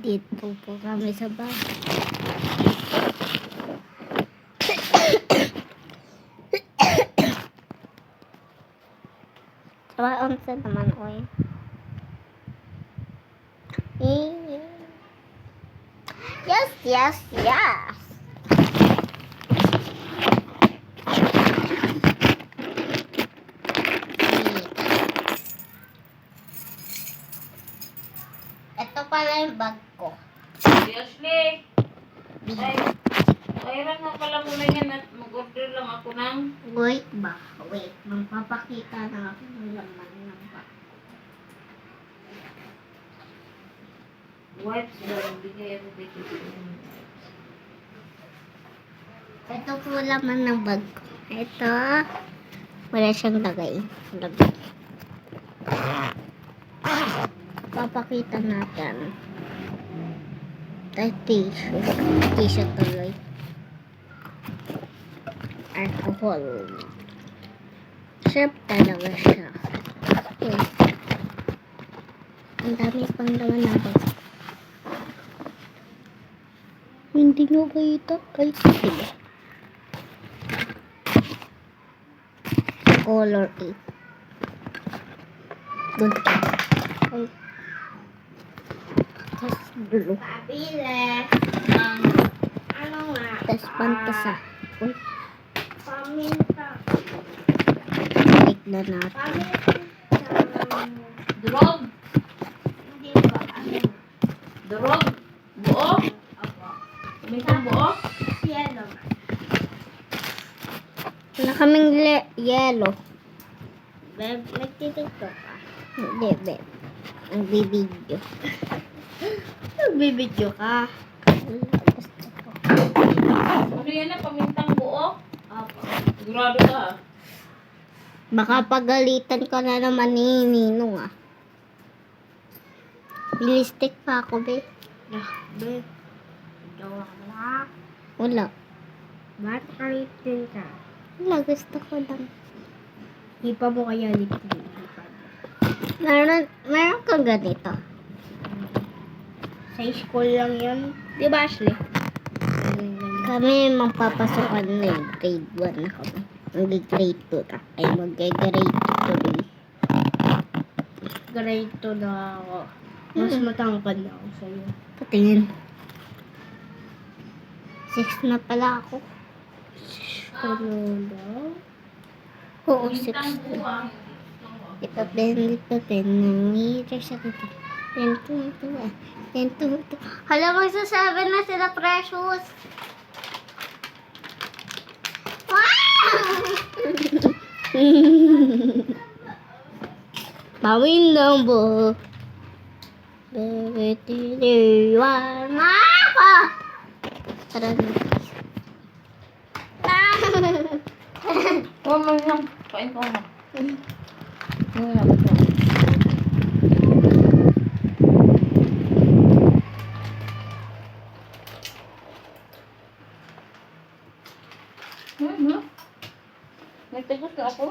Dito po kami sa bahay. Traon sa naman, oy. Yes, yes, yes. Ito pala yung bag ko. Seriously? Ay, kailan nga pala muna yan at mag-order lang ako ng... Wait ba? Wait. Magpapakita na ako ng laman ng bag. Wipes daw, bigay ako dito. Ito po laman ng bag ko. Ito. Wala siyang lagay. Papakita natin. Ay, t-shirt. T-shirt tuloy. Alcohol. Sarap talaga siya. Ang dami pang laman ng bag. Hindi nyo ba ito? Ay, sige. Color 8. Good ka. Ay. Tapos blue. Pabili. Ano nga? Tapos pantasa. Uy, Paminta. tignan natin. Paminta. Durog? Hindi ba? Durog? Buo? Opo. Pamintang buo? Yellow. Wala kaming yellow. Beb, nagtitiktok ka? Hindi, beb. Ang bibidyo. Nagbibidyo ka? Wala, gusto ko. Ano yan na? Pamintang buo? Opo. Sigurado ka? Baka pagalitan ka na naman ni Ninong ah. Bilistik pa ako, be. Beb. Gawa ka. Wala. Ba't kalitin ka? Wala, gusto ko lang. Hipa mo kaya lipin. Meron kang ganito. Sa school lang yun. Di ba, Ashley? Kami magpapasukan na yun. Grade 1 na kami. Mag-grade 2 na. Ay, mag-grade 3. Grade 2 na ako. Mas matangkad na ako sa'yo. Patingin. 6 na pala ako. Ano daw? Oo, 6 na. Ipapen. Nangyiri sa kita. 10 to. Hala, magsasabi na sila, Precious. Wow! Bawin lang po. Bebetiliwan ako. Tara na. Huwag mo lang. Kain ko na. Ano na ba ito? Nagtagot ka ako?